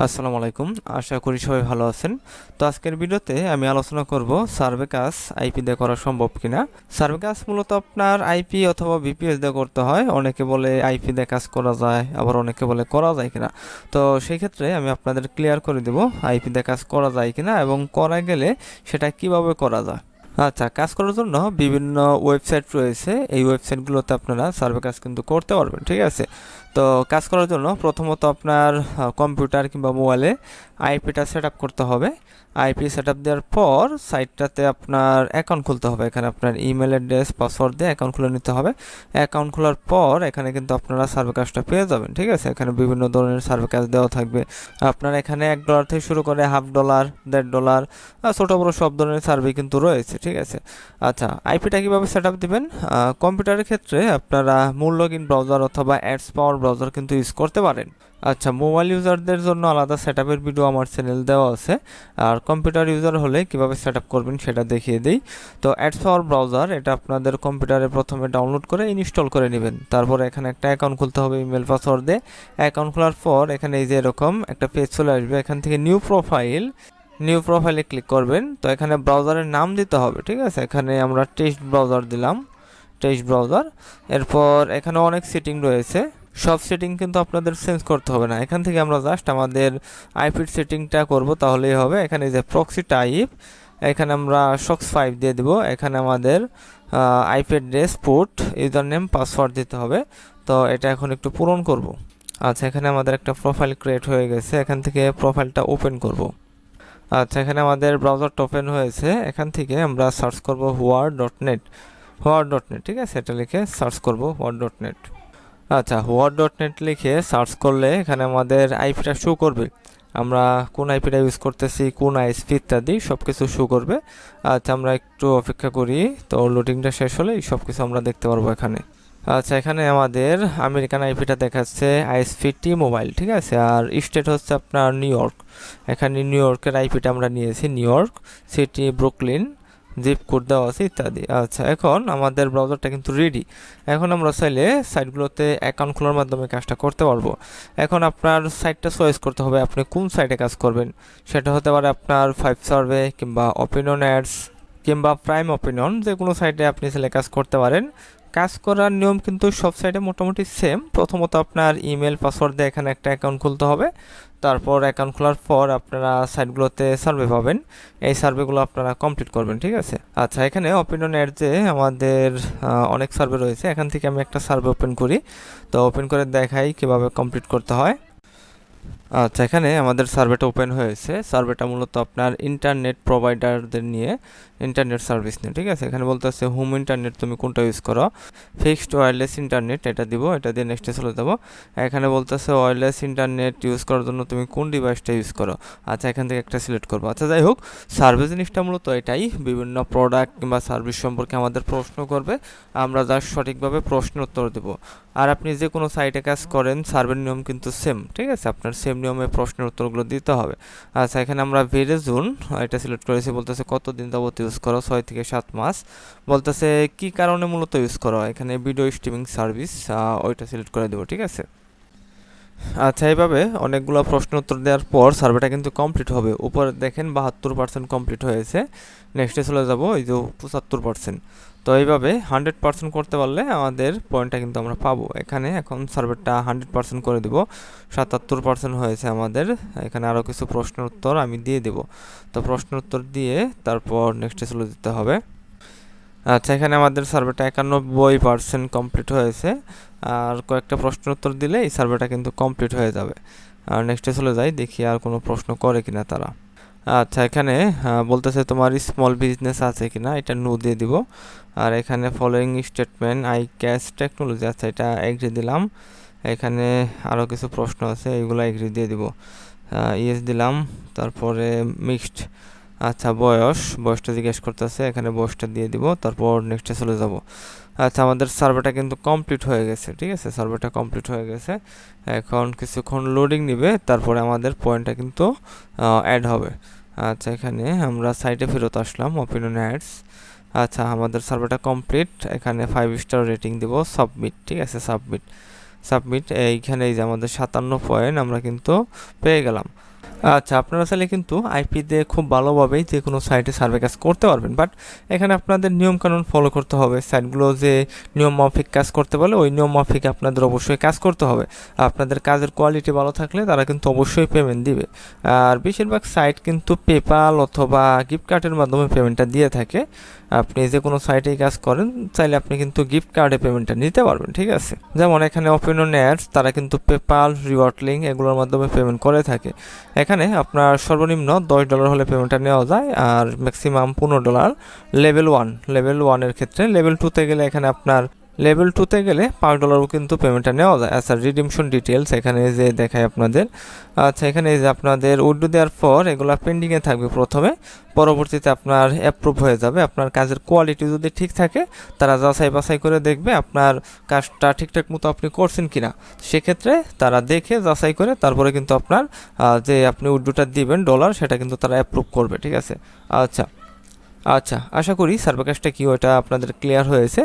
আসসালামু আলাইকুম। আশা করি সবাই ভালো আছেন। তো আজকের ভিডিওতে আমি আলোচনা করব সার্ভে কাজ আইপি দিয়ে করা সম্ভব কিনা। সার্ভে কাজ মূলত আপনার আইপি অথবা ভিপিএস দিয়ে করতে হয়। অনেকে বলে আইপি দিয়ে কাজ করা যায়, আবার অনেকে বলে করা যায় কিনা। তো সেই ক্ষেত্রে আমি আপনাদের ক্লিয়ার করে দেব আইপি দিয়ে কাজ করা যায় কিনা এবং করা গেলে সেটা কিভাবে করা যায়। আচ্ছা, কাজ করার জন্য বিভিন্ন ওয়েবসাইট রয়েছে। এই ওয়েবসাইটগুলোতে আপনারা সার্ভে কাজ কিন্তু করতে পারবেন, ঠিক আছে। তো কাজ করার জন্য প্রথমত আপনার কম্পিউটার কিংবা মোবাইলে আইপিটা সেট আপ করতে হবে। আইপি সেট আপ দেওয়ার পর সাইটটাতে আপনার অ্যাকাউন্ট খুলতে হবে। এখানে আপনার ইমেল অ্যাড্রেস পাসওয়ার্ড দিয়ে অ্যাকাউন্ট খুলে নিতে হবে। অ্যাকাউন্ট খোলার পর এখানে কিন্তু আপনারা সার্ভে কাজটা পেয়ে যাবেন, ঠিক আছে। এখানে বিভিন্ন ধরনের সার্ভে কাজ দেওয়া থাকবে। আপনার এখানে $1 থেকে শুরু করে $1.5, $1.5, ছোটো বড়ো সব ধরনের সার্ভে কিন্তু রয়েছে, ঠিক আছে। আচ্ছা, আইপিটা কীভাবে সেট আপ দেবেন? কম্পিউটারের ক্ষেত্রে আপনারা মূল লগ ইন ব্রাউজার অথবা অ্যাডস পাওয়ার ব্রাউজার কিন্তু ইউজ করতে পারেন। আচ্ছা, মোবাইল ইউজারদের জন্য আলাদা সেট আপের ভিডিও আমার চ্যানেল দেওয়া আছে। আর কম্পিউটার ইউজার হলে কীভাবে সেট আপ করবেন সেটা দেখিয়ে দিই। তো অ্যাডস পাওয়ার ব্রাউজার এটা আপনাদের কম্পিউটারে প্রথমে ডাউনলোড করে ইনস্টল করে নেবেন। তারপর এখানে একটা অ্যাকাউন্ট খুলতে হবে ইমেল পাসওয়ার্ড দিয়ে। অ্যাকাউন্ট খোলার পর এখানে এই যে এরকম একটা পেজ চলে আসবে। এখান থেকে নিউ প্রোফাইলে ক্লিক করবেন। তো এখানে ব্রাউজারের নাম দিতে হবে, ঠিক আছে। এখানে আমরা টেক্সট ব্রাউজার দিলাম, টেক্সট ব্রাউজার। এরপর এখানে অনেক সেটিং রয়েছে, সব সেটিং কিন্তু আপনাদের চেঞ্জ করতে হবে না। এখান থেকে আমরা জাস্ট আমাদের আইপির সেটিংটা করব, তাহলেই হবে। এখানে যে প্রক্সি টাইপ, এখানে আমরা সক্স 5 দিয়ে দেব। এখানে আমাদের IP address, port, user name, password দিতে হবে। তো এটা এখন একটু পূরণ করব। আচ্ছা, এখানে আমাদের একটা প্রোফাইল ক্রিয়েট হয়ে গেছে। এখান থেকে প্রোফাইলটা ওপেন করব। আচ্ছা, এখানে আমাদের ব্রাউজারটা ওপেন হয়েছে। এখান থেকে আমরা সার্চ করব হোয়ার.নেট, ঠিক আছে। এটা লিখে সার্চ করব হোয়ার.নেট। আচ্ছা, হোয়ার.নেট লিখে সার্চ করলে এখানে আমাদের আইপিটা শো করবে। আমরা কোন আইপিটা ইউজ করতেছি, কোন আইএসপি ইত্যাদি সব কিছু শো করবে। আচ্ছা, আমরা একটু অপেক্ষা করি। তো লোডিংটা শেষ হলেই সব কিছু আমরা দেখতে পারবো এখানে। আচ্ছা, এখানে আমাদের আমেরিকান আইপিটা দেখাচ্ছে আইএসপি টি মোবাইল, ঠিক আছে। আর স্টেট হচ্ছে আপনার নিউ ইয়র্ক। এখানে নিউ ইয়র্কের আইপিটা আমরা নিয়েছি, New York City, Brooklyn, zip code দেওয়া আছে ইত্যাদি। আচ্ছা, এখন আমাদের ব্রাউজারটা কিন্তু রেডি। এখন আমরা চাইলে সাইটগুলোতে অ্যাকাউন্ট খোলার মাধ্যমে কাজটা করতে পারবো। এখন আপনার সাইটটা চয়েস করতে হবে আপনি কোন সাইটে কাজ করবেন। সেটা হতে পারে আপনার 5 সার্ভে কিংবা অপিনিয়ন অ্যাডস কিংবা প্রাইম অপিনিয়ন, যে কোনো সাইটে আপনি চাইলে কাজ করতে পারেন। কাজ করার নিয়ম কিন্তু সব সাইটে মোটামুটি সেম। প্রথমত আপনার ইমেল পাসওয়ার্ড দিয়ে এখানে একটা অ্যাকাউন্ট খুলতে হবে। তারপর অ্যাকাউন্ট খোলার পর আপনারা সাইটগুলোতে সার্ভে পাবেন। এই সার্ভেগুলো আপনারা কমপ্লিট করবেন, ঠিক আছে। আচ্ছা, এখানে অপিনিয়ন অ্যাড যে আমাদের অনেক সার্ভে রয়েছে। এখান থেকে আমি একটা সার্ভে ওপেন করি। তো ওপেন করে দেখাই কিভাবে কমপ্লিট করতে হয়। আচ্ছা, এখানে আমাদের সার্ভেটা ওপেন হয়েছে। সার্ভেটা মূলত আপনার ইন্টারনেট প্রোভাইডারদের নিয়ে, ইন্টারনেট সার্ভিস নিয়ে, ঠিক আছে। এখানে বলতেছে হোম ইন্টারনেট তুমি কোনটা ইউজ করো, ফিক্সড ওয়্যারলেস ইন্টারনেট এটা দিব, এটা দিয়ে নেক্সটে চলে যাব। এখানে বলতেছে ওয়্যারলেস ইন্টারনেট ইউজ করার জন্য তুমি কোন ডিভাইসটা ইউজ করো। আচ্ছা, এখান থেকে একটা সিলেক্ট করবো। আচ্ছা, যাই হোক, সার্ভিস জিনিসটা মূলত এটাই, বিভিন্ন প্রোডাক্ট কিংবা সার্ভিস সম্পর্কে আমাদের প্রশ্ন করবে, আমরা জাস্ট সঠিকভাবে প্রশ্নের উত্তর দেবো। আর আপনি যে কোনো সাইটে কাজ করেন সার্ভের নিয়ম কিন্তু সেম, ঠিক আছে। আপনার সেম নিয়মে প্রশ্নের উত্তরগুলো দিতে হবে। আচ্ছা, এখানে আমরা ভেরিজোন এটা সিলেক্ট করেছি। বলতেছে কতদিন যাবত ইউজ করো, 6 থেকে 7 মাস। বলতেছে কি কারণে মূলত ইউজ করো, এখানে ভিডিও স্ট্রিমিং সার্ভিস, ওইটা সিলেক্ট করে দেবো, ঠিক আছে। আচ্ছা, এইভাবে অনেকগুলো প্রশ্ন উত্তর দেওয়ার পর সার্ভেটা কিন্তু কমপ্লিট হবে। উপরে দেখেন 72% কমপ্লিট হয়েছে। নেক্সটে চলে যাব, এই যে 75%। তো এইভাবে 100% করতে পারলে আমাদের পয়েন্টটা কিন্তু আমরা পাবো। এখানে এখন সার্ভেটা 100% করে দিব। 77% হয়েছে আমাদের। এখানে আরও কিছু প্রশ্নের উত্তর আমি দিয়ে দেব। তো প্রশ্নের উত্তর দিয়ে তারপর নেক্সটে চলে যেতে হবে। আচ্ছা, এখানে আমাদের সার্ভেটা 91% কমপ্লিট হয়েছে। আর কয়েকটা প্রশ্নের উত্তর দিলে এই সার্ভেটা কিন্তু কমপ্লিট হয়ে যাবে। আর নেক্সটে চলে যাই, দেখি আর কোনো প্রশ্ন করে কিনা তারা। আচ্ছা, এখানে বলতেছে তোমার স্মল বিজনেস আছে কিনা, এটা নো দিয়ে দিব। আর এখানে following statement I cash technology, আচ্ছা এটা এগ্রি দিলাম। এখানে আরও কিছু প্রশ্ন আছে, এইগুলো এগ্রি দিয়ে দিব। ইয়েস দিলাম। তারপরে মিক্সড, আচ্ছা বয়সটা জিজ্ঞেস করতেছে, এখানে বয়সটা দিয়ে দিব। তারপর নেক্সটে চলে যাব। আচ্ছা, আমাদের সার্ভেটা কিন্তু কমপ্লিট হয়ে গেছে, ঠিক আছে। সার্ভেটা কমপ্লিট হয়ে গেছে। এখন কিছুক্ষণ লোডিং নিবে, তারপরে আমাদের পয়েন্টটা কিন্তু অ্যাড হবে। আচ্ছা, এখানে আমরা সাইটে ফেরত আসলাম, অপিনিয়ন অ্যাডস। আচ্ছা, আমাদের সার্ভেটা কমপ্লিট। এখানে 5 স্টার রেটিং দিব, সাবমিট, ঠিক আছে। সাবমিট এইখানে এই যে আমাদের 57 পয়েন্ট আমরা কিন্তু পেয়ে গেলাম। আচ্ছা, আপনারা চাইলে কিন্তু আইপি দিয়ে খুব ভালোভাবেই যে কোনো সাইটে সার্ভে কাজ করতে পারবেন, বাট এখানে আপনাদের নিয়মকানুন ফলো করতে হবে। সাইটগুলো যে নিয়ম মাফিক কাজ করতে বলে ওই নিয়ম মাফিক আপনাদের অবশ্যই কাজ করতে হবে। আপনাদের কাজের কোয়ালিটি ভালো থাকলে তারা কিন্তু অবশ্যই পেমেন্ট দিবে। আর বেশিরভাগ সাইট কিন্তু পেপাল অথবা গিফট কার্ডের মাধ্যমে পেমেন্টটা দিয়ে থাকে। আপনি যে কোনো সাইটেই কাজ করেন চাইলে আপনি কিন্তু গিফট কার্ডে পেমেন্টটা নিতে পারবেন, ঠিক আছে। যেমন এখানে ওপেন অ্যাডস তারা কিন্তু পেপাল, রিওয়ার্ড লিঙ্ক এগুলোর মাধ্যমে পেমেন্ট করে থাকে। এখানে আপনার সর্বনিম্ন $10 হলে পেমেন্টটা নেওয়া যায়, আর ম্যাক্সিমাম $15 লেভেল ওয়ানের ক্ষেত্রে। লেভেল টুতে গেলে $5 কিন্তু পেমেন্টটা নেওয়া যায়। আচ্ছা, রিডিমশন ডিটেলস এখানে যে দেখায় আপনাদের। আচ্ছা, এখানে যে আপনাদের উইথড্র দেওয়ার পর এগুলো পেন্ডিংয়ে থাকবে প্রথমে, পরবর্তীতে আপনার অ্যাপ্রুভ হয়ে যাবে। আপনার কাজের কোয়ালিটি যদি ঠিক থাকে তারা যাচাই বাছাই করে দেখবে আপনার কাজটা ঠিকঠাক মতো আপনি করছেন কিনা। সেক্ষেত্রে তারা দেখে যাচাই করে তারপরে কিন্তু আপনার যে আপনি উইথড্রটা দিবেন ডলার সেটা কিন্তু তারা অ্যাপ্রুভ করবে, ঠিক আছে। আচ্ছা, আশা করি সার্ভে কাজটা কি ওটা আপনাদের ক্লিয়ার হয়েছে।